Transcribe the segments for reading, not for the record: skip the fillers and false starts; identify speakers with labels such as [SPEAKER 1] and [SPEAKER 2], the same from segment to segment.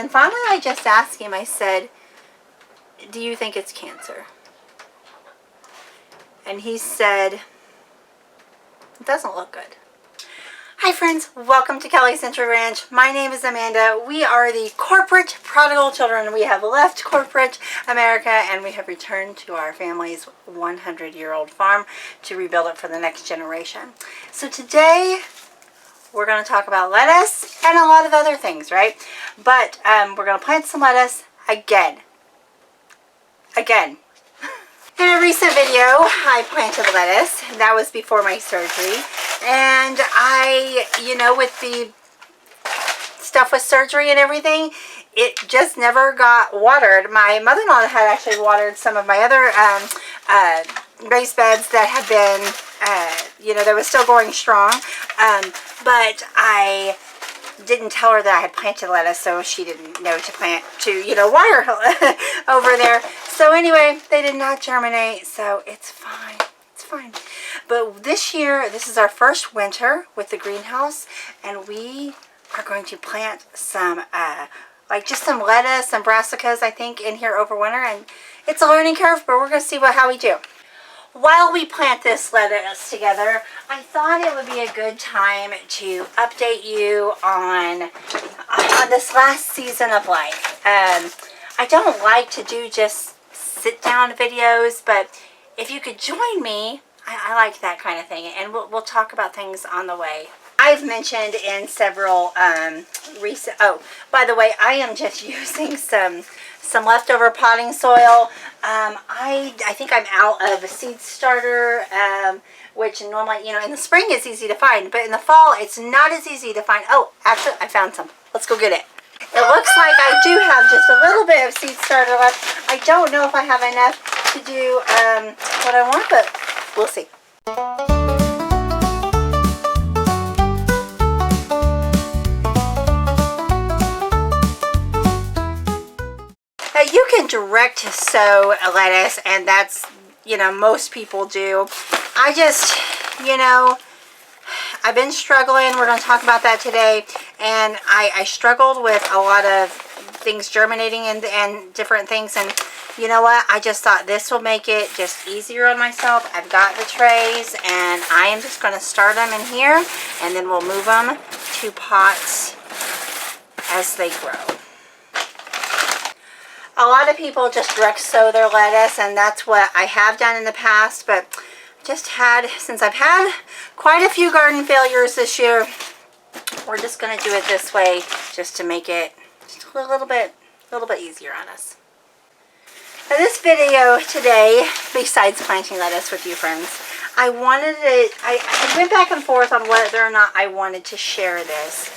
[SPEAKER 1] And finally I just asked him, I said, do you think it's cancer? And he said, it doesn't look good. Hi friends, welcome to Kelly Century Ranch. My name is Amanda. We are the corporate prodigal children. We have left corporate America and we have returned to our family's 100-year-old farm to rebuild it for the next generation. So today we're going to talk about lettuce and a lot of other things, right? But we're going to plant some lettuce again. In a recent video, I planted lettuce. That was before my surgery. And I, with the stuff with surgery and everything, it just never got watered. My mother-in-law had actually watered some of my other raised beds that had been, that was still going strong. But I didn't tell her that I had planted lettuce, so she didn't know to plant, water over there. So anyway, they did not germinate, so it's fine. It's fine. But this year, this is our first winter with the greenhouse, and we are going to plant some, just some lettuce, some brassicas, I think, in here over winter, and it's a learning curve, but we're going to see how we do. While we plant this lettuce together, I thought it would be a good time to update you on this last season of life. I don't like to do just sit-down videos, but if you could join me, I like that kind of thing, and we'll talk about things on the way. I've mentioned in several recent... Oh, by the way, I am just using some leftover potting soil. I think I'm out of a seed starter, which normally, in the spring it's easy to find, but in the fall it's not as easy to find. Oh, actually, I found some. Let's go get it. It looks like I do have just a little bit of seed starter left. I don't know if I have enough to do what I want, but we'll see. Now you can direct sow a lettuce, and that's, most people do. I just, I've been struggling. We're going to talk about that today. And I struggled with a lot of things germinating and different things. And you know what? I just thought this will make it just easier on myself. I've got the trays, and I am just going to start them in here, and then we'll move them to pots as they grow. A lot of people just direct sow their lettuce, and that's what I have done in the past, but since I've had quite a few garden failures this year, we're just going to do it this way just to make it just a little bit easier on us. Now this video today, besides planting lettuce with you friends, I went back and forth on whether or not I wanted to share this.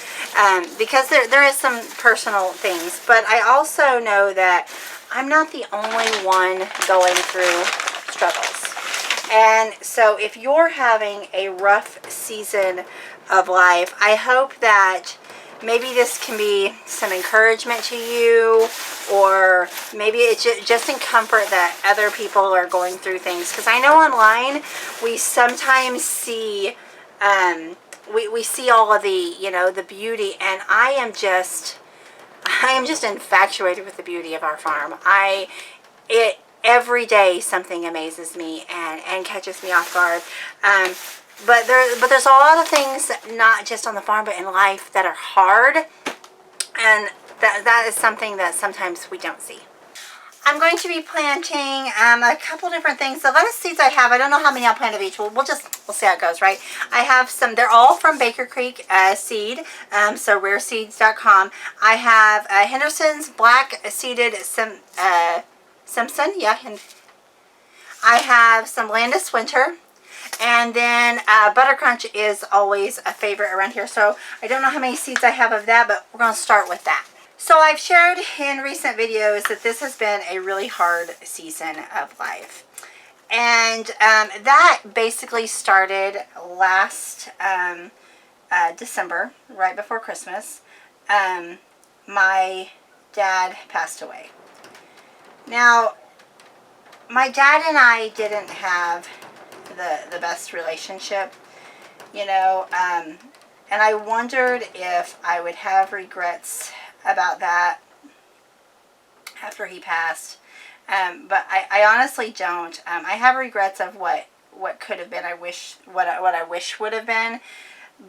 [SPEAKER 1] Because there is some personal things, but I also know that I'm not the only one going through struggles. And so if you're having a rough season of life, I hope that maybe this can be some encouragement to you, or maybe it's just in comfort that other people are going through things. Because I know online we sometimes see we see all of the, the beauty, and I am just infatuated with the beauty of our farm. Every day something amazes me and catches me off guard. But there's a lot of things, not just on the farm, but in life, that are hard, and that is something that sometimes we don't see. I'm going to be planting a couple different things. The lettuce seeds I have, I don't know how many I'll plant of each. We'll see how it goes, right? I have some, they're all from Baker Creek seed, so rareseeds.com. I have Henderson's black seeded Simpson, yeah. I have some Landis Winter, and then Buttercrunch is always a favorite around here. So I don't know how many seeds I have of that, but we're going to start with that. So I've shared in recent videos that this has been a really hard season of life. And that basically started last December, right before Christmas. My dad passed away. Now, my dad and I didn't have the best relationship, and I wondered if I would have regrets about that after he passed. But I honestly don't. I have regrets of what could have been. What I wish would have been.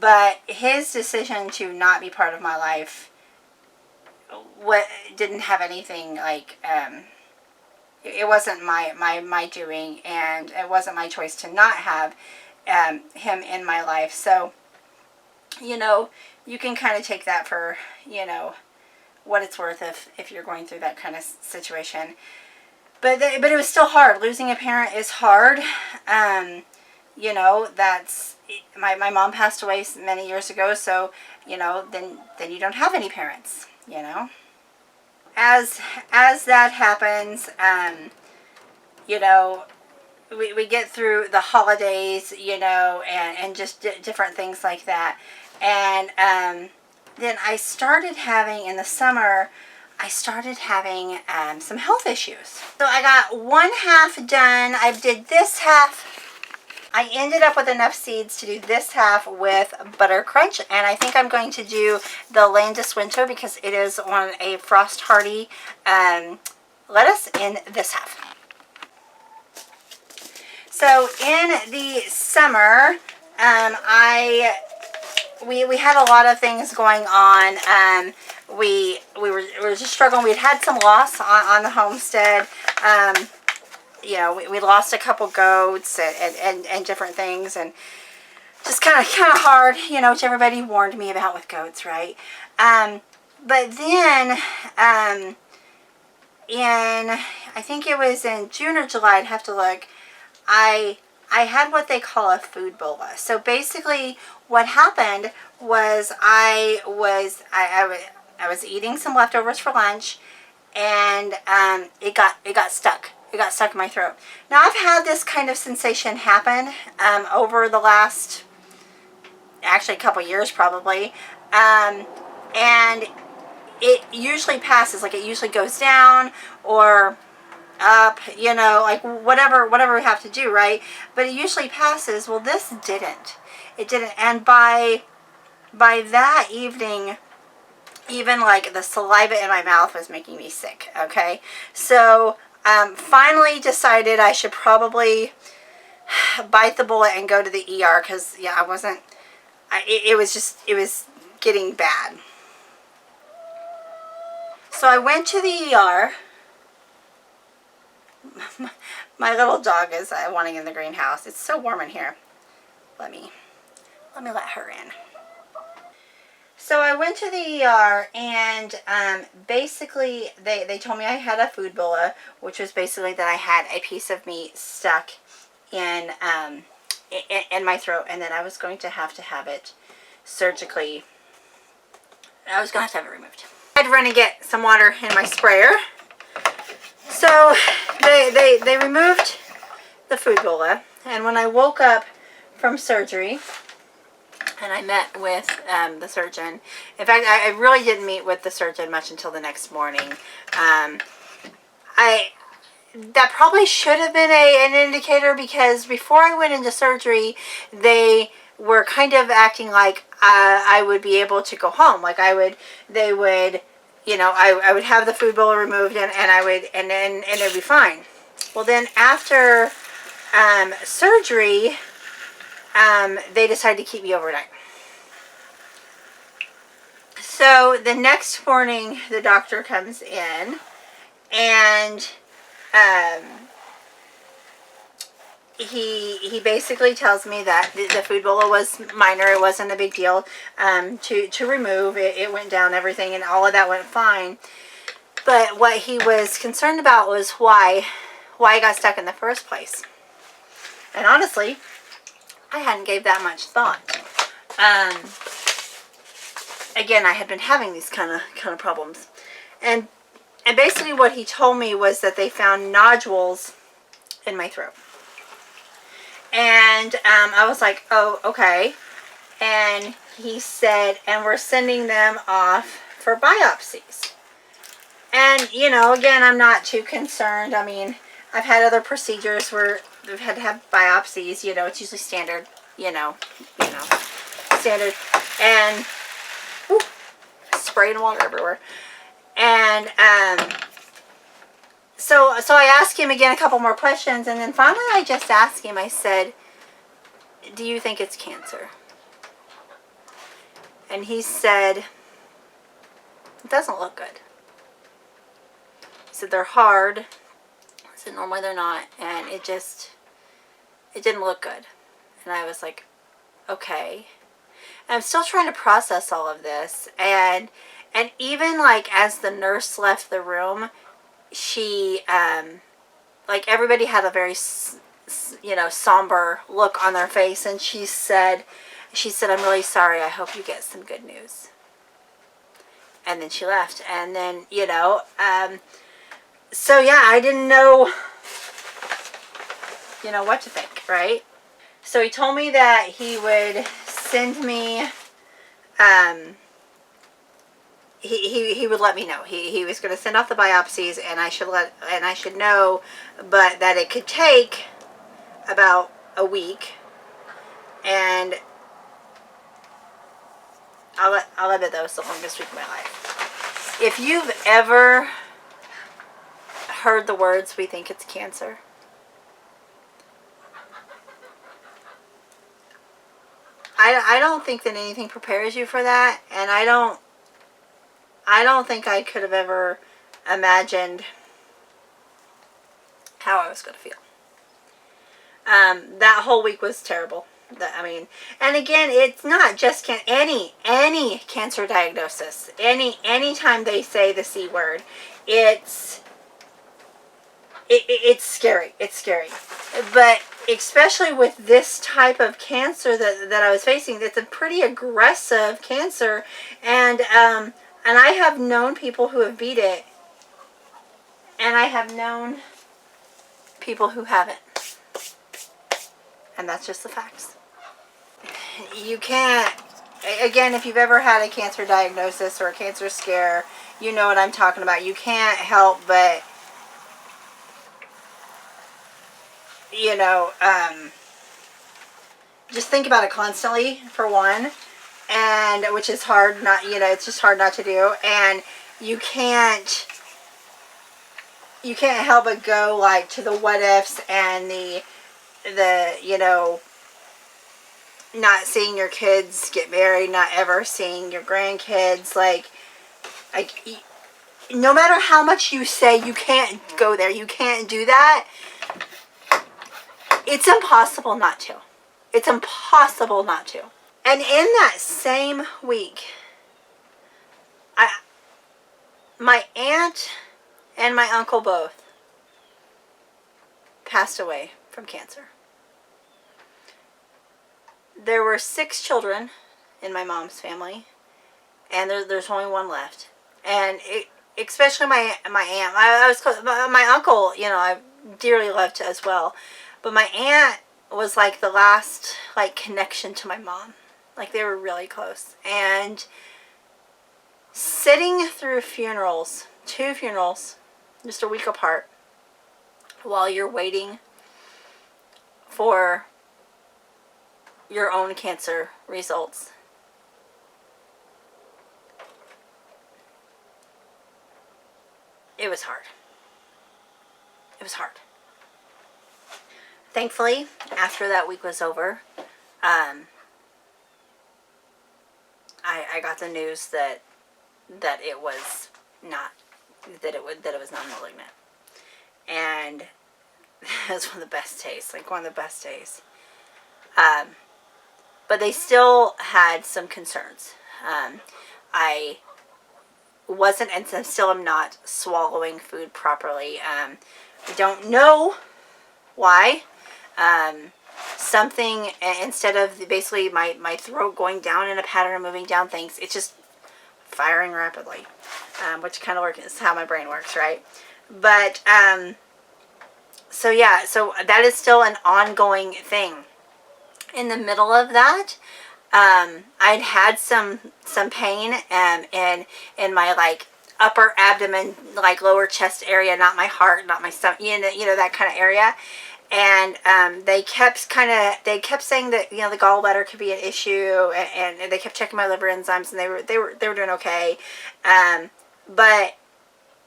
[SPEAKER 1] But his decision to not be part of my life, didn't have anything like. It wasn't my doing, and it wasn't my choice to not have him in my life. So, you know, you can kind of take that for, you know, what it's worth if you're going through that kind of situation. But it was still hard. Losing a parent is hard. You know, that's my mom passed away many years ago, so, you know, then you don't have any parents, you know. As that happens, you know, we get through the holidays, you know, and just different things like that. And then I started having, in the summer, some health issues. So I got one half done. I did this half. I ended up with enough seeds to do this half with Butter Crunch, and I think I'm going to do the Landis Winter because it is on a frost hardy lettuce in this half. So in the summer, we had a lot of things going on. We were just struggling. We'd had some loss on the homestead. You know, we lost a couple goats and different things, and just kind of hard, you know, which everybody warned me about with goats, right? But then, I think it was in June or July, I'd have to look, I had what they call a food bola. So basically what happened was I was eating some leftovers for lunch, and it got stuck. It got stuck in my throat. Now, I've had this kind of sensation happen over the last, actually a couple years probably, and it usually passes. Like, it usually goes down or up, you know, like whatever we have to do, right? But it usually passes. Well, this didn't. It didn't. And by that evening, even like the saliva in my mouth was making me sick. Okay, so finally decided I should probably bite the bullet and go to the ER, because yeah, it was getting bad. So I went to the ER. My little dog is wanting in the greenhouse. It's so warm in here. Let me let her in. So I went to the ER, and basically they told me I had a food bola, which was basically that I had a piece of meat stuck in my throat, and that I was going to have it surgically. I was going to have it removed. I had to run and get some water in my sprayer. So they removed the food bola, and when I woke up from surgery, and I met with the surgeon. In fact, I really didn't meet with the surgeon much until the next morning. That probably should have been an indicator, because before I went into surgery, they were kind of acting like I would be able to go home. Like they would, you know, I would have the food bowl removed, and it would be fine. Well, then after surgery, they decided to keep me overnight. So the next morning, the doctor comes in, and he basically tells me that the food bola was minor. It wasn't a big deal to remove. It went down, everything, and all of that went fine. But what he was concerned about was why I got stuck in the first place. And honestly, I hadn't gave that much thought. Again, I had been having these kind of problems, and basically what he told me was that they found nodules in my throat, and I was like, oh, okay. And he said, and we're sending them off for biopsies. And you know, again, I'm not too concerned. I mean, I've had other procedures where we've had to have biopsies. You know, it's usually standard. You know, standard. And spraying water everywhere. And So I asked him again a couple more questions, and then finally I just asked him, I said, do you think it's cancer? And he said, it doesn't look good. He said, they're hard. I said, normally they're not. And it didn't look good. And I was like, okay. And I'm still trying to process all of this. And even like as the nurse left the room, she, like everybody had a very, somber look on their face. And she said, I'm really sorry. I hope you get some good news. And then she left. And then, so yeah, I didn't know, what to think, right? So he told me that he would send me, he would let me know. He was going to send off the biopsies, and I should know, but that it could take about a week, and I'll admit that was the longest week of my life. If you've ever heard the words, we think it's cancer, I don't think that anything prepares you for that, and I don't think I could have ever imagined how I was going to feel. That whole week was terrible. And again, it's not just any cancer diagnosis. Any time they say the C word, it's scary. It's scary. But especially with this type of cancer that I was facing, it's a pretty aggressive cancer, and I have known people who have beat it, and I have known people who haven't. And that's just the facts. You can't, again, if you've ever had a cancer diagnosis or a cancer scare, you know what I'm talking about. You can't help but, just think about it constantly, for one, and which is hard not, it's just hard not to do, and you can't help but go like to the what ifs and the not seeing your kids get married, not ever seeing your grandkids, like no matter how much you say you can't go there, you can't do that, it's impossible not to. It's impossible not to. And in that same week, my aunt and my uncle both passed away from cancer. There were 6 children in my mom's family, and there's only one left. And especially my aunt, I was close, my uncle, I dearly loved as well, but my aunt was like the last connection to my mom. Like, they were really close. And sitting through funerals, 2 funerals, just a week apart, while you're waiting for your own cancer results, it was hard. It was hard. Thankfully, after that week was over, I got the news that it was not, that it was not malignant, and it was one of the best days, one of the best days. But they still had some concerns. I wasn't, and still am not, swallowing food properly. I don't know why. Something, instead of basically my throat going down in a pattern of moving down things, it's just firing rapidly, which kind of works, is how my brain works, right? But, so yeah, so that is still an ongoing thing. In the middle of that, I'd had some pain in my upper abdomen, lower chest area, not my heart, not my stomach, that kind of area. And they kept saying that the gallbladder could be an issue, and they kept checking my liver enzymes, and they were doing okay. But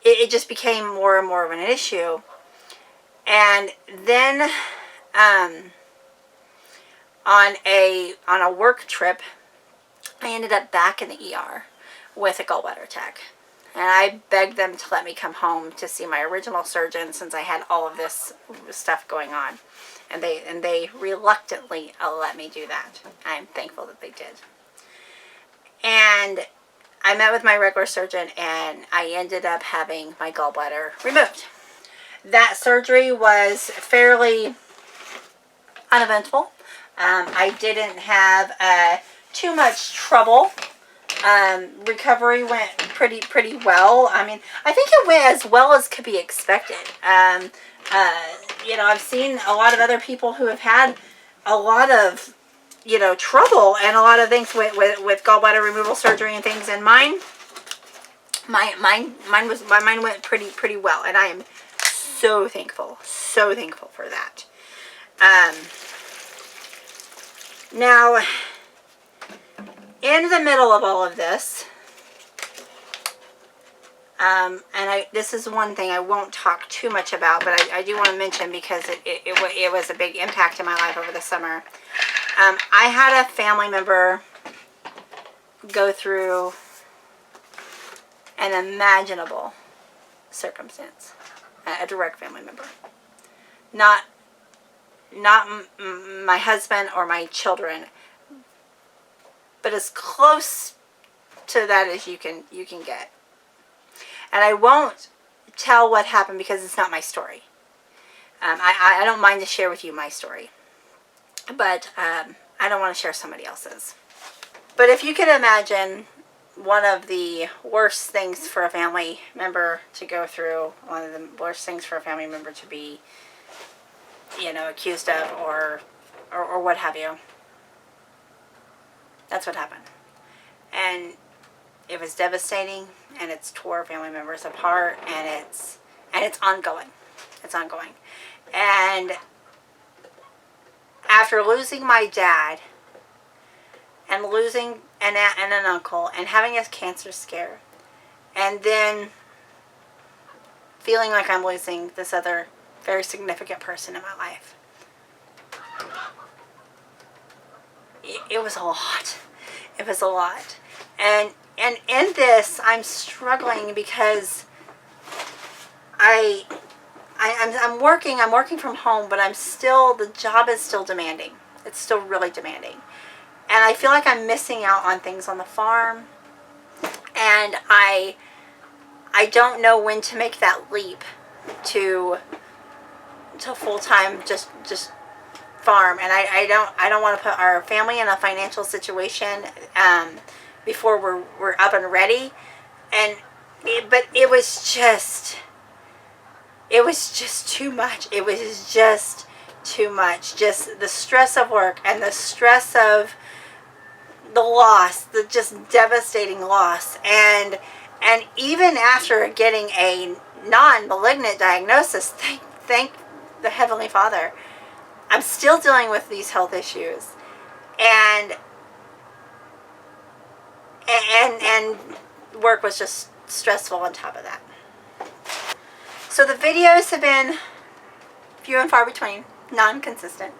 [SPEAKER 1] it just became more and more of an issue. And then on a work trip, I ended up back in the ER with a gallbladder attack. And I begged them to let me come home to see my original surgeon since I had all of this stuff going on. And they reluctantly let me do that. I'm thankful that they did. And I met with my regular surgeon, and I ended up having my gallbladder removed. That surgery was fairly uneventful. I didn't have too much trouble. Recovery went pretty well. I mean, I think it went as well as could be expected. I've seen a lot of other people who have had a lot of, trouble and a lot of things with gallbladder removal surgery and things. And mine went pretty well, and I am so thankful for that. Now, in the middle of all of this, this is one thing I won't talk too much about, but I do want to mention because it was a big impact in my life over the summer. I had a family member go through an unimaginable circumstance. A direct family member. Not my husband or my children, but as close to that as you can get. And I won't tell what happened because it's not my story. I don't mind to share with you my story, but I don't want to share somebody else's. But if you could imagine one of the worst things for a family member to go through, one of the worst things for a family member to be, accused of or what have you. That's what happened. And it was devastating, and it's tore family members apart, and it's ongoing. It's ongoing. And after losing my dad and losing an aunt and an uncle and having a cancer scare, and then feeling like I'm losing this other very significant person in my life, it was a lot. It was a lot. And in this, I'm struggling because I'm working from home, but the job is still demanding. It's still really demanding. And I feel like I'm missing out on things on the farm. And I don't know when to make that leap to full-time just farm. And I don't want to put our family in a financial situation before we're up and ready. But it was just too much. It was just too much. Just the stress of work and the stress of the loss, the just devastating loss. And even after getting a non-malignant diagnosis, thank the Heavenly Father, I'm still dealing with these health issues. And work was just stressful on top of that. So the videos have been few and far between, non-consistent.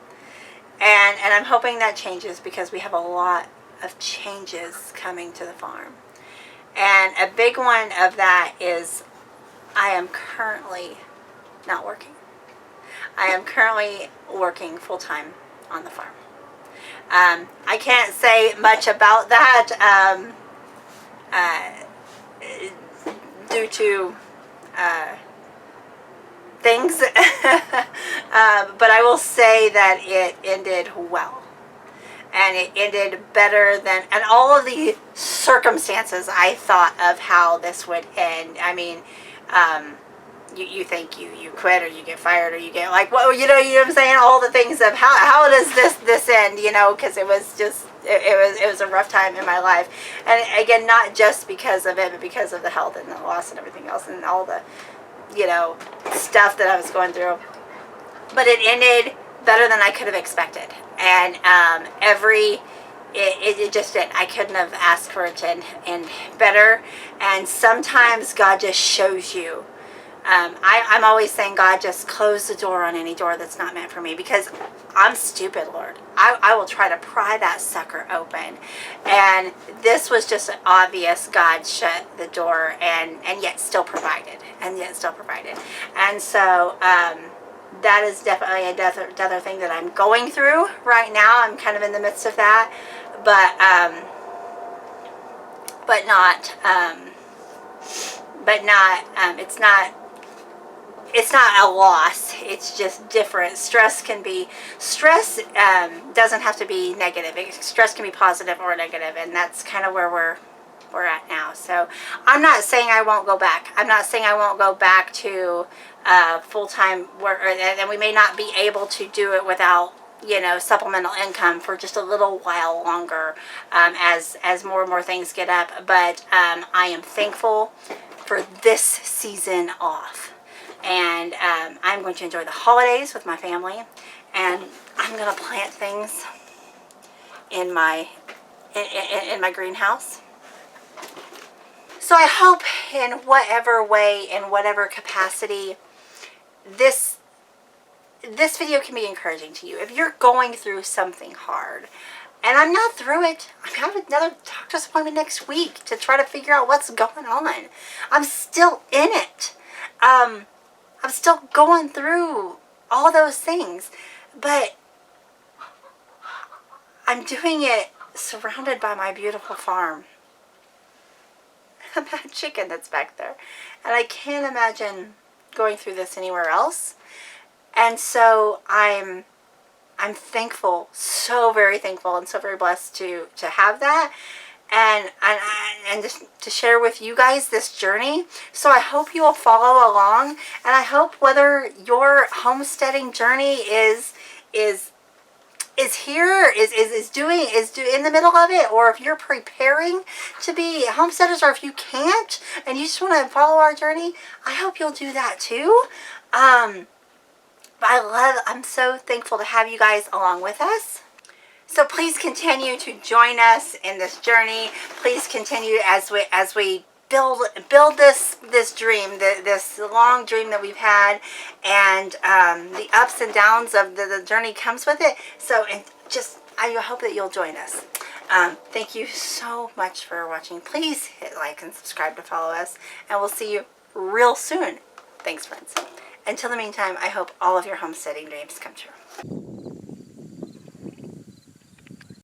[SPEAKER 1] And I'm hoping that changes because we have a lot of changes coming to the farm. And a big one of that is I am currently not working. I am currently working full-time on the farm. I can't say much about that due to things, but I will say that it ended well. And it ended better than, and all of the circumstances I thought of how this would end. I mean, you think you quit or you get fired or you get like, well, you know what I'm saying? All the things of how does this end, because it was just, it was a rough time in my life. And again, not just because of it, but because of the health and the loss and everything else and all the, stuff that I was going through. But it ended better than I could have expected. And every it just did. I couldn't have asked for it to end better. And sometimes God just shows you. I'm always saying, God, just close the door on any door that's not meant for me, because I'm stupid, Lord. I will try to pry that sucker open. And this was just an obvious God shut the door and yet still provided. And so that is definitely another thing that I'm going through right now. I'm kind of in the midst of that. But it's not a loss. It's just different. Stress doesn't have to be negative. Stress can be positive or negative, and that's kind of where we're at now. So I'm not saying I won't go back. I'm not saying I won't go back to full-time work, and we may not be able to do it without, supplemental income for just a little while longer, as more and more things get up. But I am thankful for this season off. And I'm going to enjoy the holidays with my family, and I'm going to plant things in my greenhouse. So I hope in whatever way, in whatever capacity, this video can be encouraging to you. If you're going through something hard, and I'm not through it, I have another doctor's appointment next week to try to figure out what's going on. I'm still in it. I'm still going through all those things, but I'm doing it surrounded by my beautiful farm. That chicken that's back there. And I can't imagine going through this anywhere else. And so I'm thankful, so very thankful, and so very blessed to have that. And just to share with you guys this journey. So I hope you will follow along, and I hope whether your homesteading journey is here, is in the middle of it, or if you're preparing to be homesteaders, or if you can't and you just want to follow our journey, I hope you'll do that too. I'm so thankful to have you guys along with us. So please continue to join us in this journey. Please continue as we build this dream, this long dream that we've had, and the ups and downs of the journey comes with it. So I hope that you'll join us. Thank you so much for watching. Please hit like and subscribe to follow us, and we'll see you real soon. Thanks, friends. Until the meantime, I hope all of your homesteading dreams come true.